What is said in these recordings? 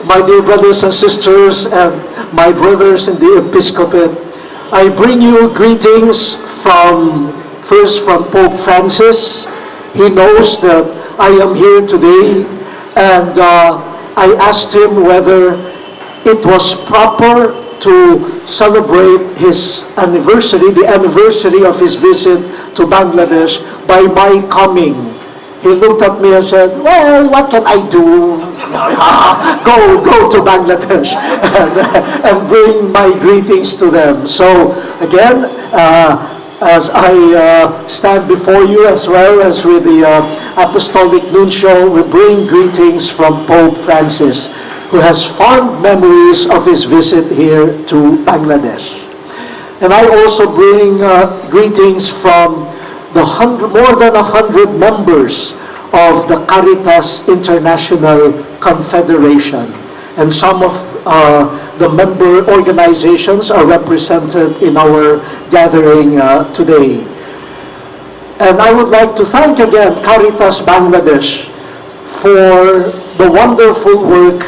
My dear brothers and sisters and my brothers in the episcopate, I bring you greetings first from Pope Francis. He knows that I am here today, and I asked him whether it was proper to celebrate his anniversary, the anniversary of his visit to Bangladesh, by my coming. He looked at me and said, well, what can I do? Go to Bangladesh and bring my greetings to them. So again, as I stand before you as well as with the Apostolic Nuncio, we bring greetings from Pope Francis, who has fond memories of his visit here to Bangladesh. And I also bring greetings from the more than 100 members of the Caritas International Confederation. And some of the member organizations are represented in our gathering today. And I would like to thank again Caritas Bangladesh for the wonderful work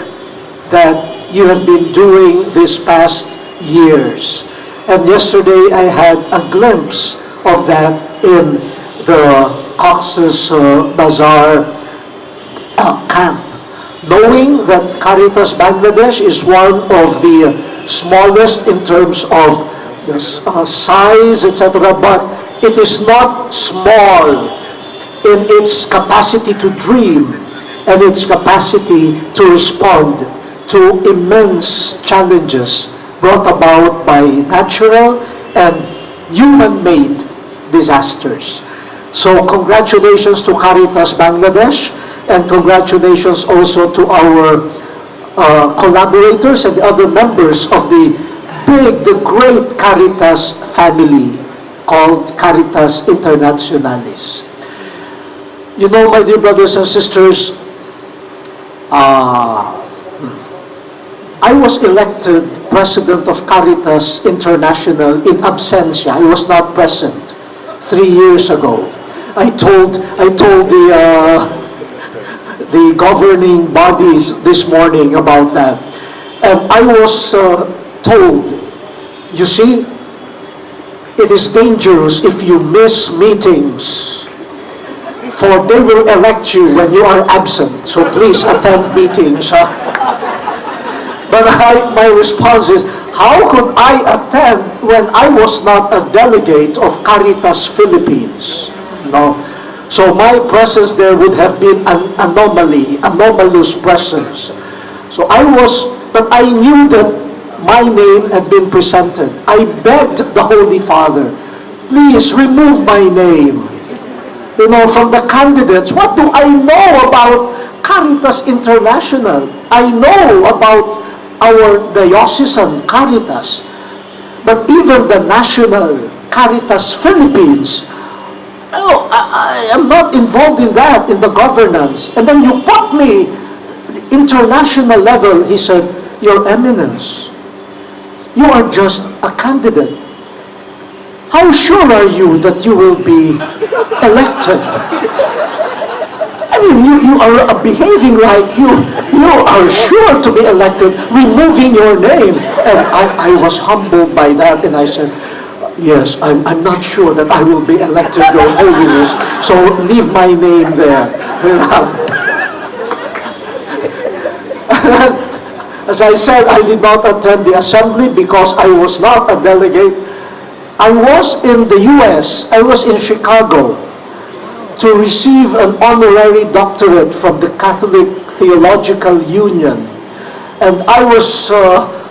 that you have been doing these past years. And yesterday I had a glimpse of that in the Cox's Bazar camp. Knowing that Caritas Bangladesh is one of the smallest in terms of the size, etc., but it is not small in its capacity to dream and its capacity to respond to immense challenges brought about by natural and human-made disasters. So congratulations to Caritas Bangladesh, and congratulations also to our collaborators and the other members of the great Caritas family called Caritas Internationalis. You know, my dear brothers and sisters, I was elected president of Caritas International in absentia. I was not present 3 years ago. I told the governing bodies this morning about that, and I was told, you see, it is dangerous if you miss meetings, for they will elect you when you are absent, so please attend meetings. But my response is, how could I attend when I was not a delegate of Caritas Philippines? No. So my presence there would have been an anomalous presence. So but I knew that my name had been presented. I begged the Holy Father, please remove my name. You know, from the candidates, what do I know about Caritas International? I know about our diocesan Caritas, but even the national Caritas Philippines, I am not involved in that, in the governance. And then you put me the international level. He said, Your Eminence, you are just a candidate. How sure are you that you will be elected? I mean, you are behaving like you are sure to be elected, removing your name. And I was humbled by that, and I said, yes, I'm not sure that I will be elected, Your Holiness, so leave my name there. As I said, I did not attend the assembly because I was not a delegate. I was in the U.S., I was in Chicago to receive an honorary doctorate from the Catholic Theological Union. And I was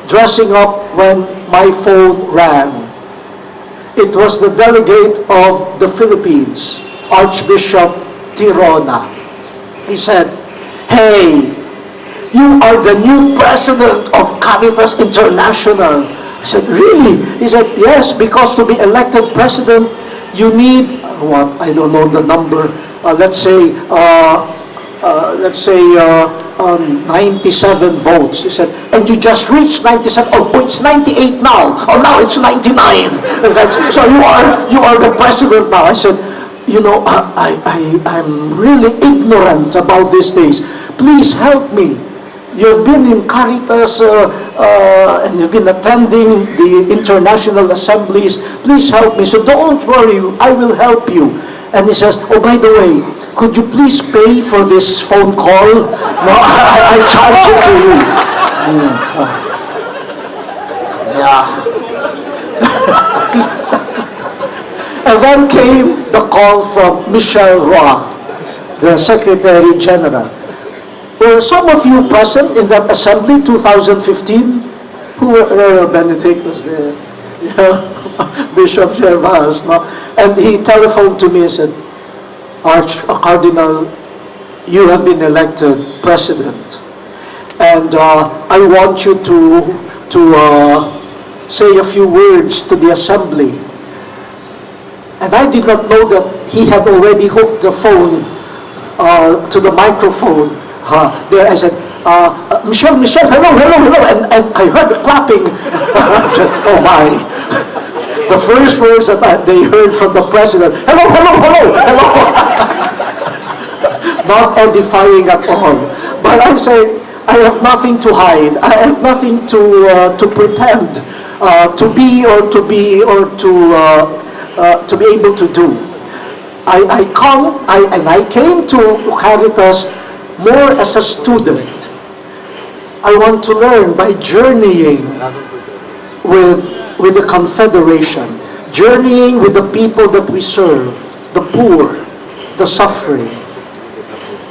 dressing up when my phone rang. It was the delegate of the Philippines, Archbishop Tirona. He said, hey, you are the new president of Caritas International. I said, really? He said, yes, because to be elected president, you need, what, I don't know the number, let's say 97 votes. He said, and you just reached 97. Oh, it's 98 now. Oh, now it's 99. So you are the president now. I said, you know, I'm really ignorant about these things. Please help me. You've been in Caritas and you've been attending the international assemblies. Please help me. So don't worry, I will help you. And he says, oh, by the way, could you please pay for this phone call? No, I charge it to you. Yeah. And then came the call from Michelle Roy, the Secretary General. Were some of you present in that assembly, 2015? Who were Benedict was there, Bishop Gervas, no? And he telephoned to me and said, Cardinal, you have been elected president. And I want you to say a few words to the assembly. And I did not know that he had already hooked the phone to the microphone. There I said, Michelle, hello, and I heard the clapping. I said, oh my. The first words that they heard from the president, hello. Not edifying at all. But I say, I have nothing to hide. I have nothing to pretend to be able to do. I came to Caritas more as a student. I want to learn by journeying with the Confederation, journeying with the people that we serve, the poor, the suffering.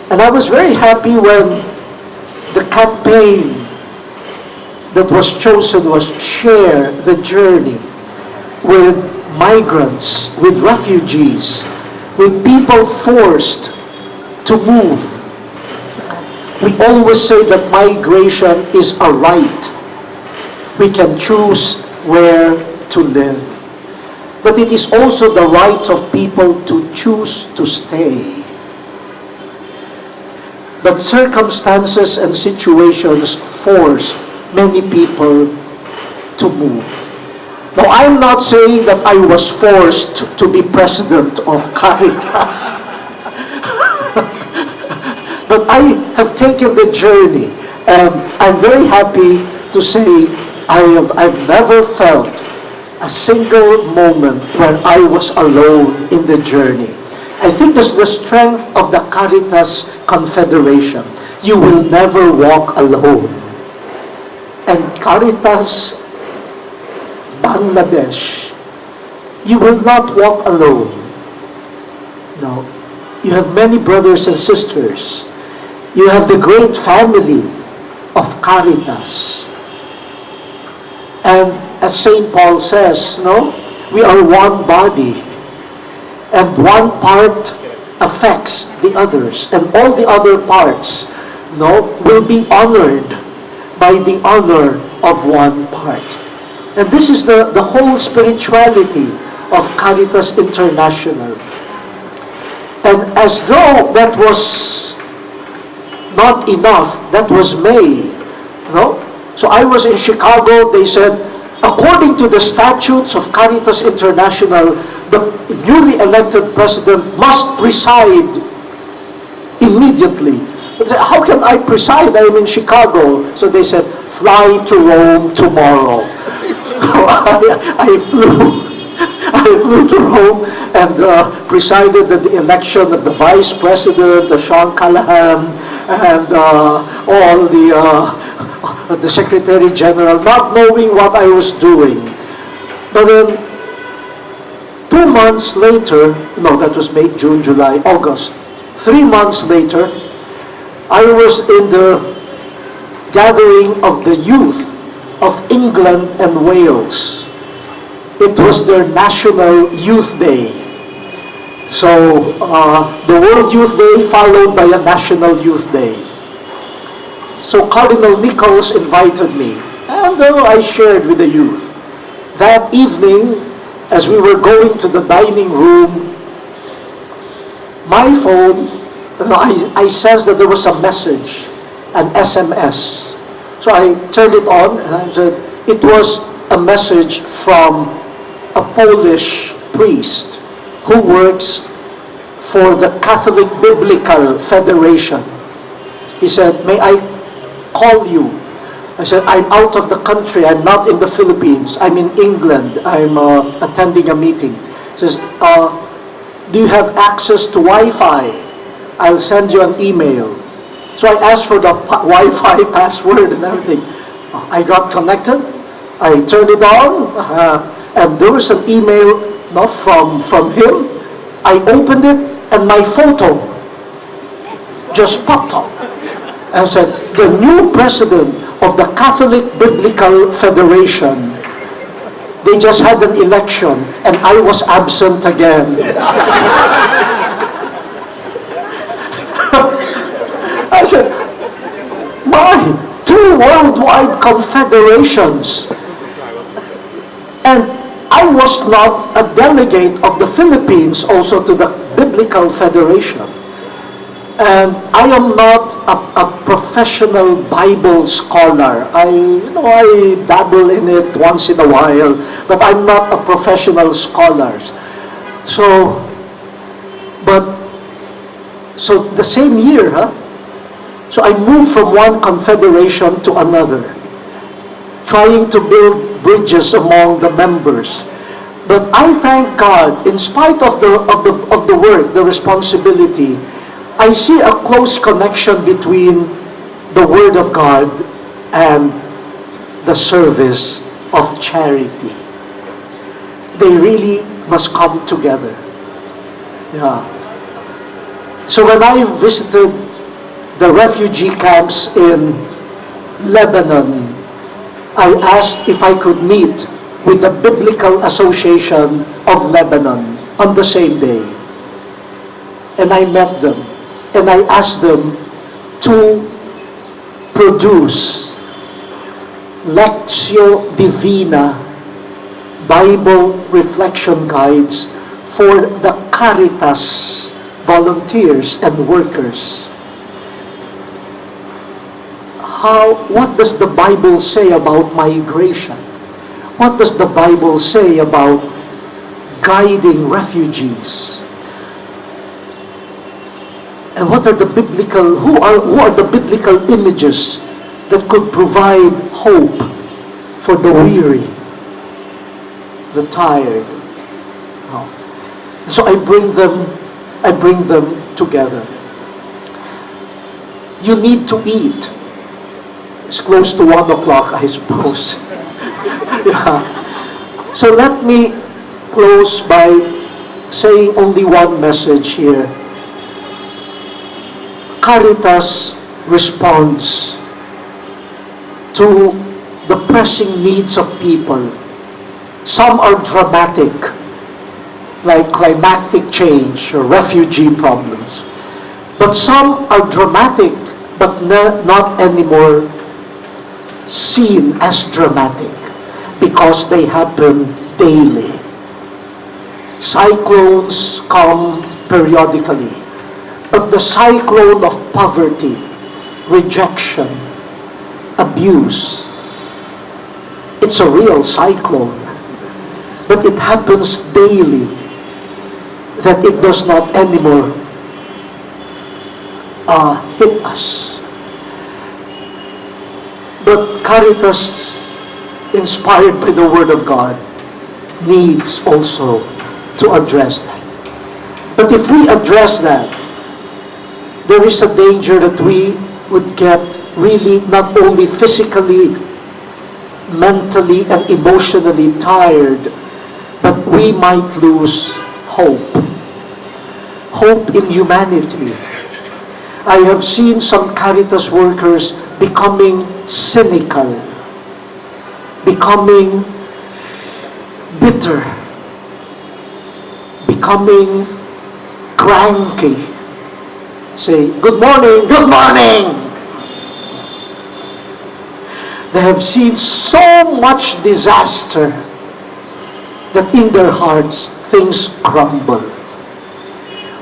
And I was very happy when the campaign that was chosen was share the journey with migrants, with refugees, with people forced to move. We always say that migration is a right. We can choose where to live. But it is also the right of people to choose to stay. But circumstances and situations force many people to move. Now, I'm not saying that I was forced to be president of Caritas. But I have taken the journey, and I'm very happy to say I've never felt a single moment when I was alone in the journey. I think that's the strength of the Caritas Confederation. You will never walk alone. And Caritas Bangladesh, you will not walk alone. No. You have many brothers and sisters. You have the great family of Caritas. And as St. Paul says, no, we are one body. And one part affects the others. And all the other parts, no, will be honored by the honor of one part. And this is the whole spirituality of Caritas International. And as though that was not enough, that was May. No? So I was in Chicago, they said, according to the statutes of Caritas International, the newly elected president must preside immediately. I said, how can I preside? I'm in Chicago. So they said, fly to Rome tomorrow. I flew to Rome and presided at the election of the vice president, Sean Callahan, and all the Secretary General, not knowing what I was doing. But then 2 months later, no, that was May, June, July, August. 3 months later, I was in the gathering of the youth of England and Wales. It was their National Youth Day. So, the World Youth Day followed by a National Youth Day. So Cardinal Nichols invited me, and I shared with the youth. That evening, as we were going to the dining room, my phone, I sensed that there was a message, an SMS. So I turned it on, and I said, it was a message from a Polish priest who works for the Catholic Biblical Federation. He said, may I call you. I said, I'm out of the country. I'm not in the Philippines. I'm in England. I'm attending a meeting. He says, do you have access to Wi-Fi? I'll send you an email. So I asked for the Wi-Fi password and everything. I got connected. I turned it on. And there was an email from him. I opened it and my photo just popped up. And said, the new president of the Catholic Biblical Federation, they just had an election and I was absent again. I said, my, 2 worldwide confederations. And I was not a delegate of the Philippines also to the Biblical Federation. And I am not a professional Bible scholar. I dabble in it once in a while, but I'm not a professional scholar. So the same year, so I moved from one confederation to another, trying to build bridges among the members. But I thank God, in spite of the work, the responsibility, I see a close connection between the Word of God and the service of charity. They really must come together. Yeah. So when I visited the refugee camps in Lebanon, I asked if I could meet with the Biblical Association of Lebanon on the same day. And I met them. And I asked them to produce Lectio Divina Bible reflection guides for the Caritas volunteers and workers. What does the Bible say about migration? What does the Bible say about guiding refugees? And what are the biblical, who are the biblical images that could provide hope for the weary, the tired? So I bring them together. You need to eat. It's close to 1 o'clock, I suppose. Yeah. So let me close by saying only one message here. Caritas responds to the pressing needs of people. Some are dramatic, like climactic change or refugee problems. But some are dramatic, but not anymore seen as dramatic because they happen daily. Cyclones come periodically. But the cyclone of poverty, rejection, abuse, it's a real cyclone. But it happens daily that it does not anymore hit us. But Caritas, inspired by the Word of God, needs also to address that. But if we address that, there is a danger that we would get really not only physically, mentally, and emotionally tired, but we might lose hope. Hope in humanity. I have seen some Caritas workers becoming cynical, becoming bitter, becoming cranky. Say, good morning, good morning. They have seen so much disaster that in their hearts things crumble.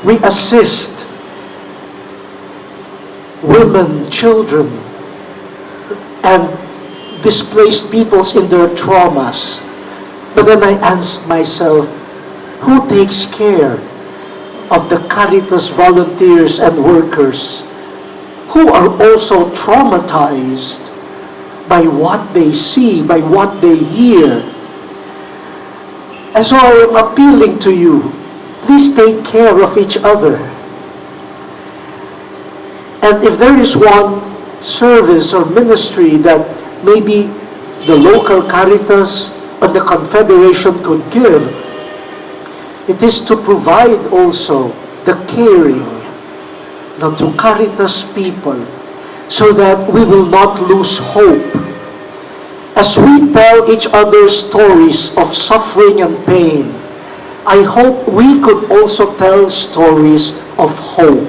We assist women, children, and displaced peoples in their traumas. But then I ask myself, who takes care of the Caritas volunteers and workers who are also traumatized by what they see, by what they hear. And so I am appealing to you, please take care of each other. And if there is one service or ministry that maybe the local Caritas and the Confederation could give, it is to provide also the caring to Caritas people so that we will not lose hope. As we tell each other stories of suffering and pain, I hope we could also tell stories of hope.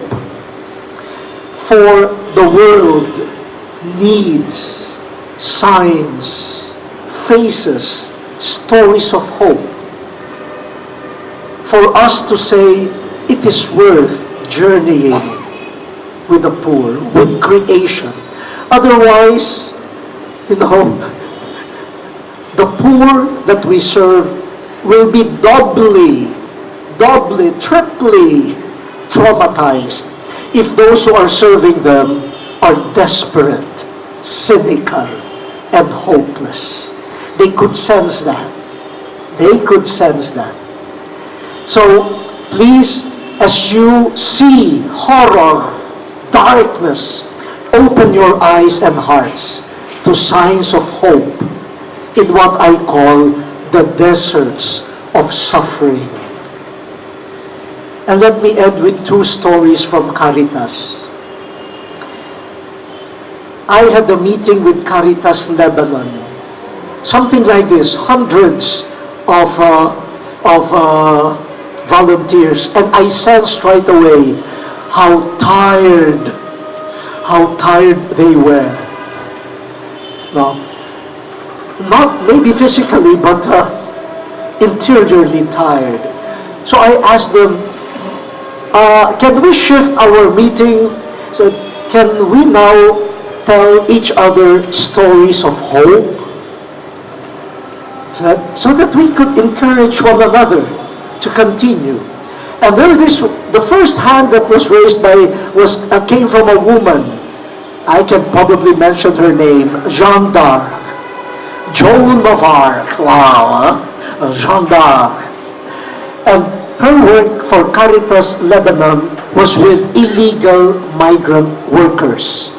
For the world needs signs, faces, stories of hope. For us to say it is worth journeying with the poor, with creation. Otherwise, the poor that we serve will be doubly, triply traumatized if those who are serving them are desperate, cynical, and hopeless. They could sense that. They could sense that. So, please, as you see horror, darkness, open your eyes and hearts to signs of hope in what I call the deserts of suffering. And let me end with two stories from Caritas. I had a meeting with Caritas Lebanon. Something like this, hundreds of volunteers, and I sensed right away how tired they were. No, not maybe physically, but interiorly tired. So I asked them, can we shift our meeting? So can we now tell each other stories of hope? So that we could encourage one another to continue. And the first hand that was raised came from a woman. I can probably mention her name, Jeanne d'Arc. Joan of Arc, wow, Jeanne d'Arc. And her work for Caritas Lebanon was with illegal migrant workers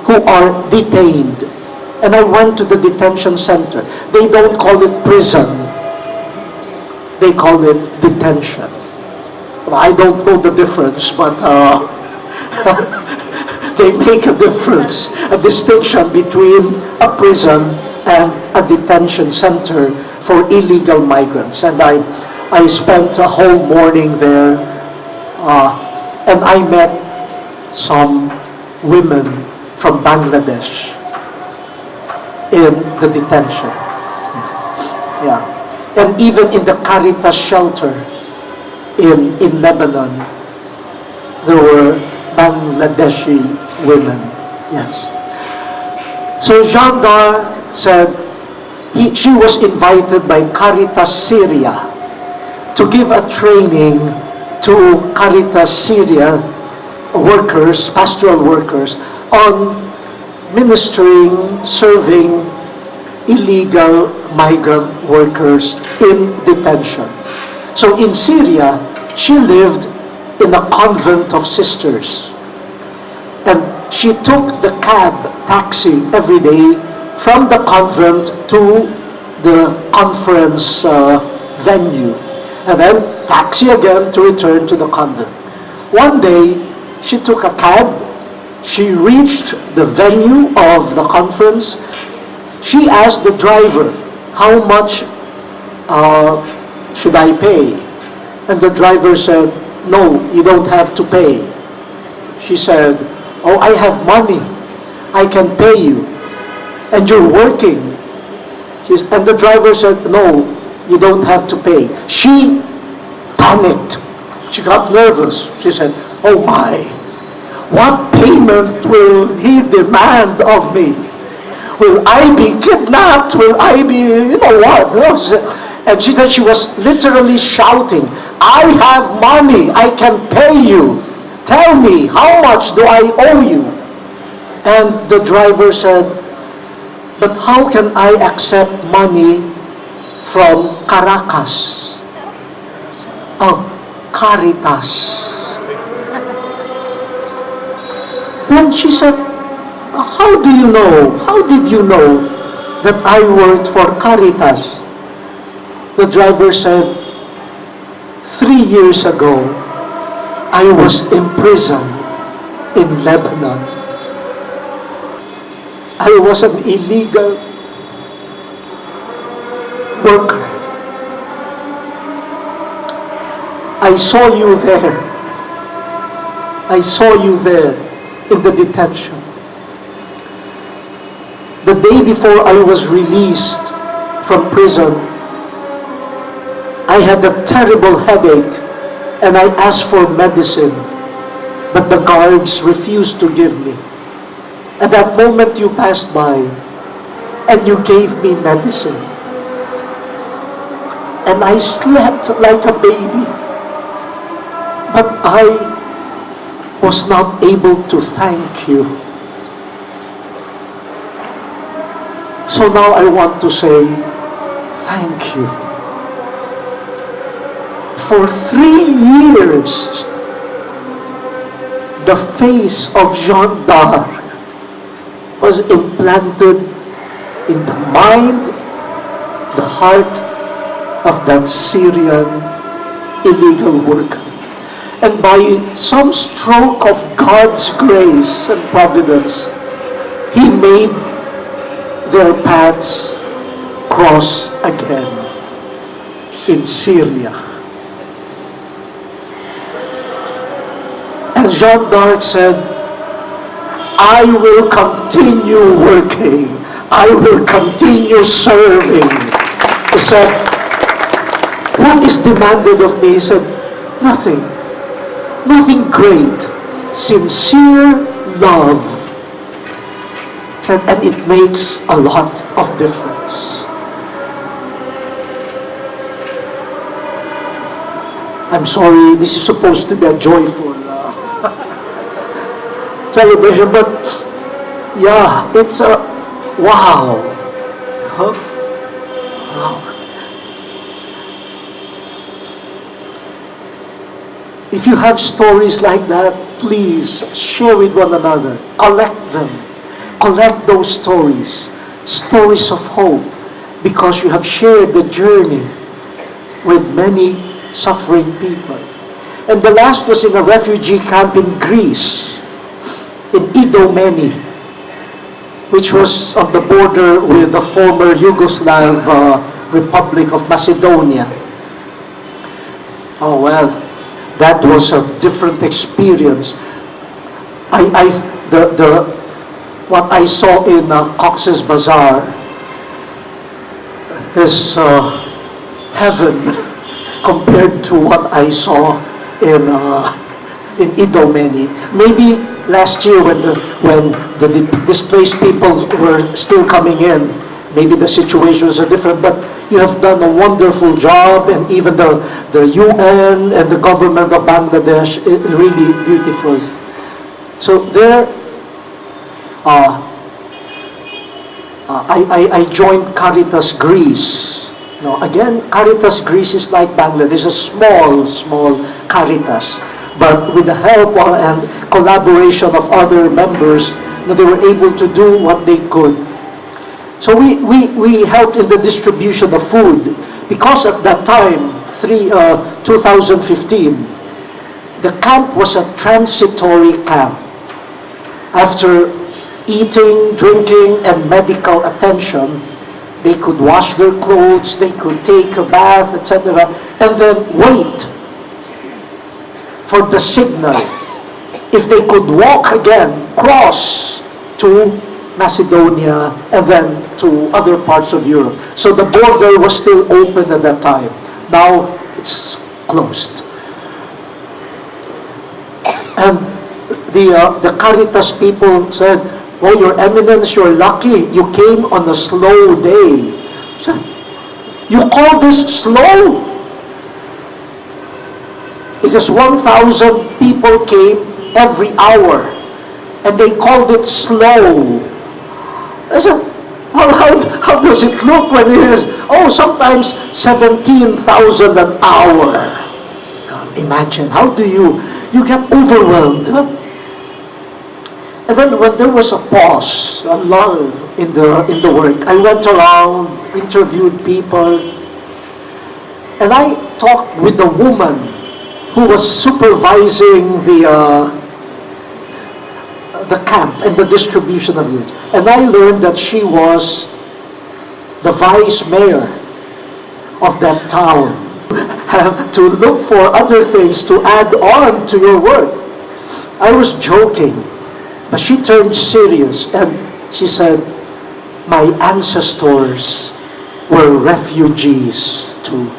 who are detained. And I went to the detention center. They don't call it prison. They call it detention. I don't know the difference, but they make a difference, a distinction between a prison and a detention center for illegal migrants. And I spent a whole morning there, and I met some women from Bangladesh in the detention. Yeah. And even in the Caritas shelter in Lebanon, there were Bangladeshi women. Yes. So Jeanne d'Arc said she was invited by Caritas Syria to give a training to Caritas Syria workers, pastoral workers, on ministering, serving illegal migrant workers in detention. So in Syria, she lived in a convent of sisters. And she took the taxi every day from the convent to the conference venue. And then taxi again to return to the convent. One day, she took a cab. She reached the venue of the conference. She asked the driver, how much should I pay? And the driver said, no, you don't have to pay. She said, oh, I have money. I can pay you. And you're working. And the driver said, no, you don't have to pay. She panicked. She got nervous. She said, oh my, what payment will he demand of me? Will I be kidnapped? Will I be, you know what? And she said she was literally shouting, I have money, I can pay you. Tell me, how much do I owe you? And the driver said, "But how can I accept money from Caracas?" Oh, Caritas. Then she said, "How do you know? How did you know that I worked for Caritas?" The driver said, 3 years ago, I was imprisoned in Lebanon. I was an illegal worker. I saw you there. I saw you there in the detention. The day before I was released from prison, I had a terrible headache and I asked for medicine, but the guards refused to give me. At that moment you passed by and you gave me medicine. And I slept like a baby. But I was not able to thank you. So now I want to say thank you. For 3 years, the face of Jeanne d'Arc was implanted in the mind, the heart of that Syrian illegal worker. And by some stroke of God's grace and providence, He made their paths cross again in Syria. And Jeanne d'Arc said, I will continue working. I will continue serving. He said, what is demanded of me? He said, nothing. Nothing great. Sincere love. And it makes a lot of difference. I'm sorry, this is supposed to be a joyful celebration, but yeah, it's a wow. Huh? Wow. If you have stories like that, please share with one another. Collect them. Collect those stories. Stories of hope. Because you have shared the journey with many suffering people. And the last was in a refugee camp in Greece, in Idomeni, which was on the border with the former Yugoslav Republic of Macedonia. Oh well, that was a different experience. What I saw in Cox's Bazar is heaven compared to what I saw in Idomeni. Maybe last year when the displaced people were still coming in, maybe the situation was different, but you have done a wonderful job, and even the UN and the government of Bangladesh, really beautiful. So there, I joined Caritas Greece. No, again, Caritas Greece is like Bangladesh, a small Caritas. But with the help and collaboration of other members, they were able to do what they could. So we helped in the distribution of food, because at that time, 2015, the camp was a transitory camp. After eating, drinking, and medical attention, they could wash their clothes, they could take a bath, etc., and then wait for the signal. If they could walk again, cross to Macedonia, and then to other parts of Europe. So the border was still open at that time. Now it's closed. And the Caritas people said, "Oh, Your Eminence, you're lucky. You came on a slow day." Said, "You call this slow?" Because 1,000 people came every hour. and they called it slow. I said, how does it look when it is, sometimes 17,000 an hour. Imagine, how do you get overwhelmed? Huh? And then when there was a pause, a lull in the work, I went around, interviewed people, and I talked with the woman who was supervising the camp and the distribution of goods. And I learned that she was the vice mayor of that town. Have to look for other things to add on to your work. I was joking, but she turned serious and she said, my ancestors were refugees too.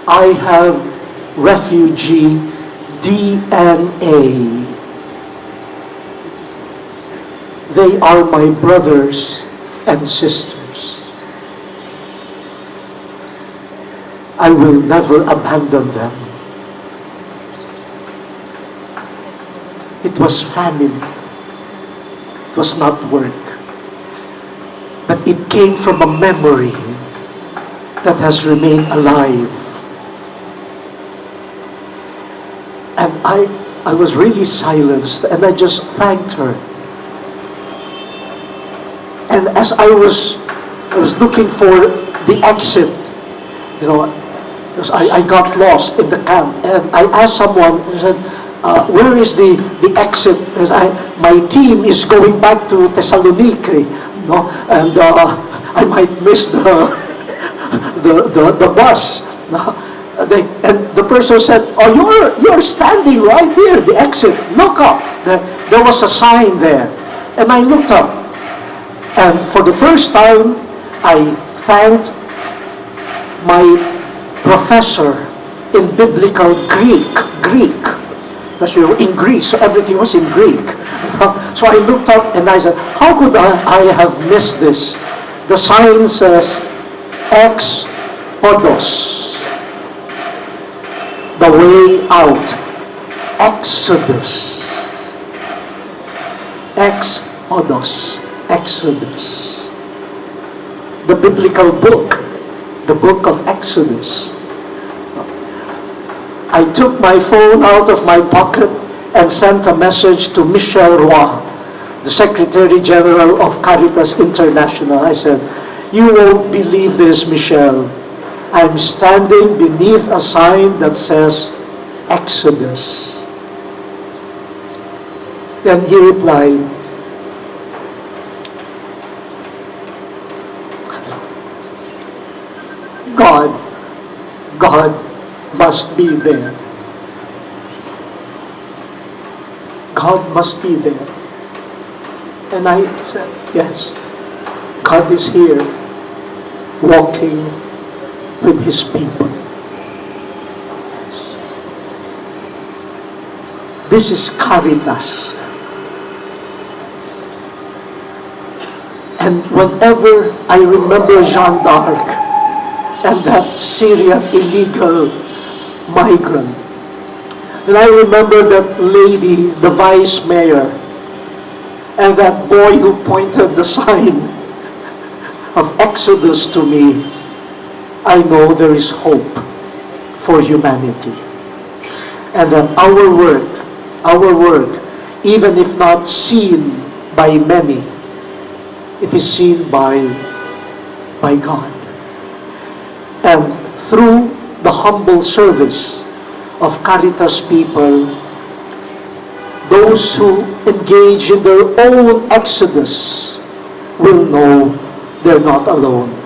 I have refugee DNA. They are my brothers and sisters. I will never abandon them. It was family. It was not work. But it came from a memory that has remained alive. And I was really silenced, and I just thanked her. And as I was looking for the exit, because I got lost in the camp, and I asked someone, I said, where is the exit? Because my team is going back to Thessaloniki, and I might miss the bus. And the person said, you're standing right here, the exit. Look up. There was a sign there. And I looked up. And for the first time, I thanked my professor in biblical Greek. Because we were in Greece, so everything was in Greek. So I looked up and I said, how could I have missed this? The sign says, Ex Odos. The way out. Exodus. Ex Odos. Exodus. The biblical book. The book of Exodus. I took my phone out of my pocket and sent a message to Michel Roy, the Secretary General of Caritas International. I said, you won't believe this, Michel. I'm standing beneath a sign that says Exodus. Then he replied, God must be there. God must be there. And I said, yes, God is here, walking with His people. Yes. This is Caritas. And whenever I remember Jeanne d'Arc and that Syrian illegal migrant, and I remember that lady, the vice mayor, and that boy who pointed the sign of Exodus to me, I know there is hope for humanity. And that our work, even if not seen by many, it is seen by God. And through the humble service of Caritas people, those who engage in their own exodus will know they're not alone.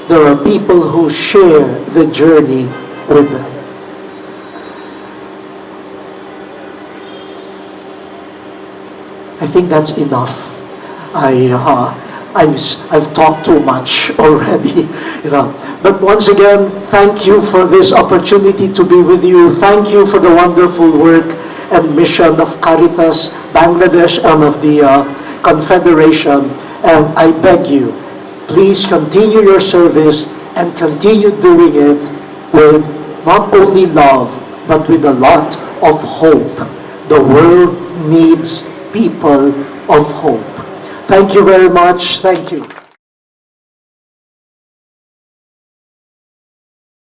There are people who share the journey with them. I think that's enough. I've talked too much already, But once again, thank you for this opportunity to be with you. Thank you for the wonderful work and mission of Caritas Bangladesh and of the Confederation. And I beg you, please continue your service and continue doing it with not only love, but with a lot of hope. The world needs people of hope. Thank you very much. Thank you.